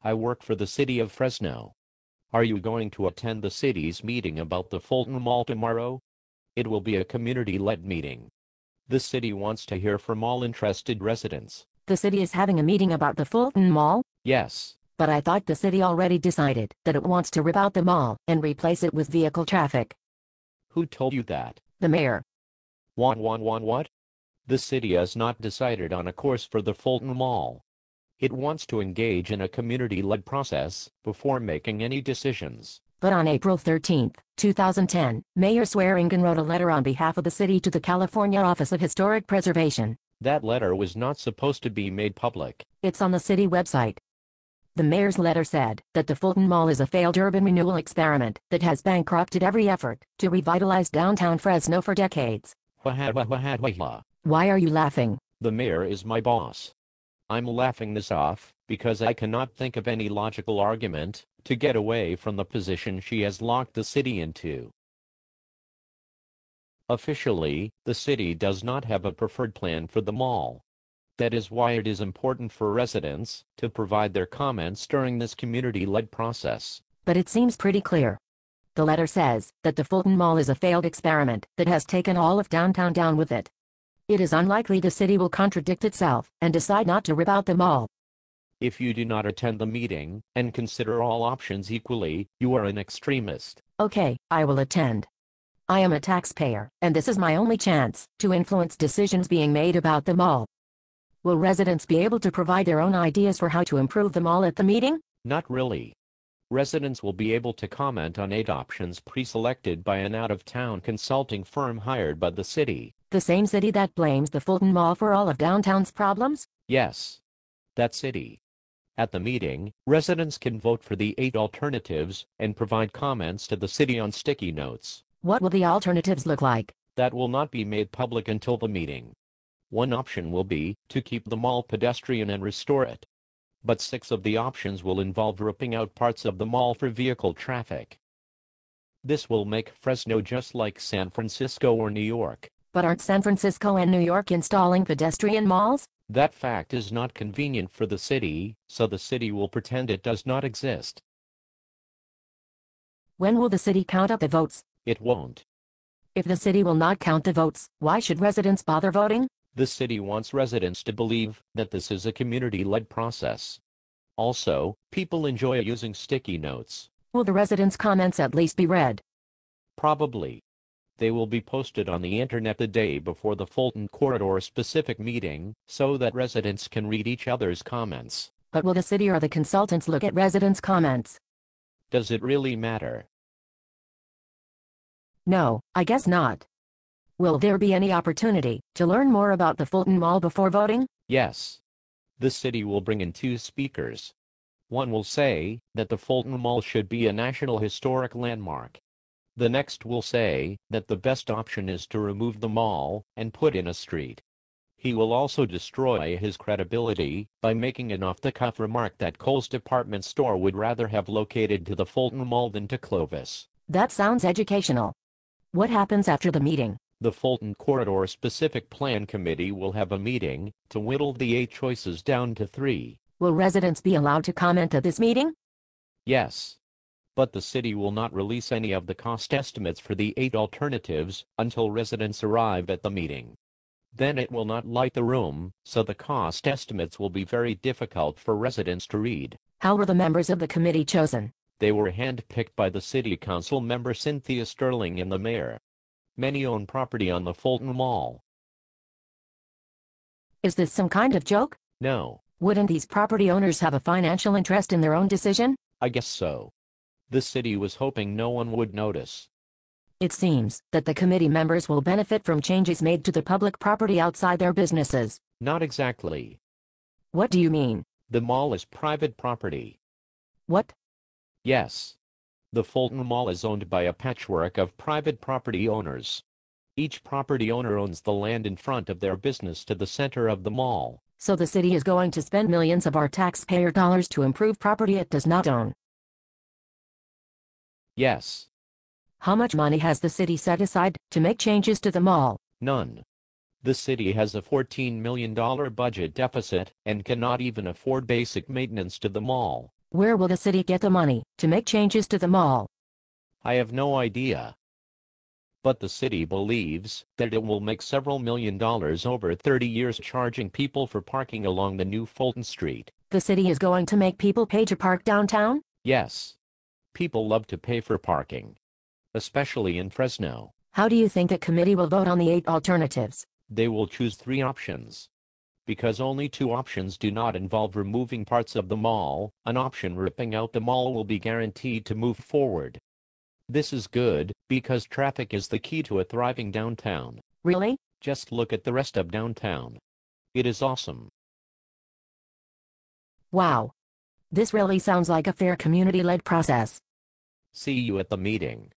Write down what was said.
I work for the City of Fresno. Are you going to attend the city's meeting about the Fulton Mall tomorrow? It will be a community-led meeting. The city wants to hear from all interested residents. The city is having a meeting about the Fulton Mall? Yes. But I thought the city already decided that it wants to rip out the mall and replace it with vehicle traffic. Who told you that? The mayor. What? The city has not decided on a course for the Fulton Mall. It wants to engage in a community-led process before making any decisions. But on April 13, 2010, Mayor Swearingen wrote a letter on behalf of the city to the California Office of Historic Preservation. That letter was not supposed to be made public. It's on the city website. The mayor's letter said that the Fulton Mall is a failed urban renewal experiment that has bankrupted every effort to revitalize downtown Fresno for decades. Why are you laughing? The mayor is my boss. I'm laughing this off because I cannot think of any logical argument to get away from the position she has locked the city into. Officially, the city does not have a preferred plan for the mall. That is why it is important for residents to provide their comments during this community-led process. But it seems pretty clear. The letter says that the Fulton Mall is a failed experiment that has taken all of downtown down with it. It is unlikely the city will contradict itself and decide not to rip out the mall. If you do not attend the meeting and consider all options equally, you are an extremist. Okay, I will attend. I am a taxpayer, and this is my only chance to influence decisions being made about the mall. Will residents be able to provide their own ideas for how to improve the mall at the meeting? Not really. Residents will be able to comment on 8 options pre-selected by an out-of-town consulting firm hired by the city. The same city that blames the Fulton Mall for all of downtown's problems? Yes. That city. At the meeting, residents can vote for the 8 alternatives and provide comments to the city on sticky notes. What will the alternatives look like? That will not be made public until the meeting. One option will be to keep the mall pedestrian and restore it. But 6 of the options will involve ripping out parts of the mall for vehicle traffic. This will make Fresno just like San Francisco or New York. But aren't San Francisco and New York installing pedestrian malls? That fact is not convenient for the city, so the city will pretend it does not exist. When will the city count up the votes? It won't. If the city will not count the votes, why should residents bother voting? The city wants residents to believe that this is a community-led process. Also, people enjoy using sticky notes. Will the residents' comments at least be read? Probably. They will be posted on the internet the day before the Fulton Corridor-specific meeting, so that residents can read each other's comments. But will the city or the consultants look at residents' comments? Does it really matter? No, I guess not. Will there be any opportunity to learn more about the Fulton Mall before voting? Yes. The city will bring in 2 speakers. One will say that the Fulton Mall should be a National Historic Landmark. The next will say that the best option is to remove the mall and put in a street. He will also destroy his credibility by making an off-the-cuff remark that Kohl's department store would rather have located to the Fulton Mall than to Clovis. That sounds educational. What happens after the meeting? The Fulton Corridor Specific Plan Committee will have a meeting to whittle the 8 choices down to 3. Will residents be allowed to comment at this meeting? Yes. But the city will not release any of the cost estimates for the 8 alternatives until residents arrive at the meeting. Then it will not light the room, so the cost estimates will be very difficult for residents to read. How were the members of the committee chosen? They were handpicked by the city council member Cynthia Sterling and the mayor. Many own property on the Fulton Mall. Is this some kind of joke? No. Wouldn't these property owners have a financial interest in their own decision? I guess so. The city was hoping no one would notice. It seems that the committee members will benefit from changes made to the public property outside their businesses. Not exactly. What do you mean? The mall is private property. What? Yes. The Fulton Mall is owned by a patchwork of private property owners. Each property owner owns the land in front of their business to the center of the mall. So the city is going to spend millions of our taxpayer dollars to improve property it does not own. Yes. How much money has the city set aside to make changes to the mall? None. The city has a $14 million budget deficit and cannot even afford basic maintenance to the mall. Where will the city get the money to make changes to the mall? I have no idea. But the city believes that it will make several $1 million over 30 years charging people for parking along the new Fulton Street. The city is going to make people pay to park downtown? Yes. People love to pay for parking. Especially in Fresno. How do you think the committee will vote on the 8 alternatives? They will choose 3 options. Because only 2 options do not involve removing parts of the mall, an option ripping out the mall will be guaranteed to move forward. This is good, because traffic is the key to a thriving downtown. Really? Just look at the rest of downtown. It is awesome. Wow. This really sounds like a fair community-led process. See you at the meeting.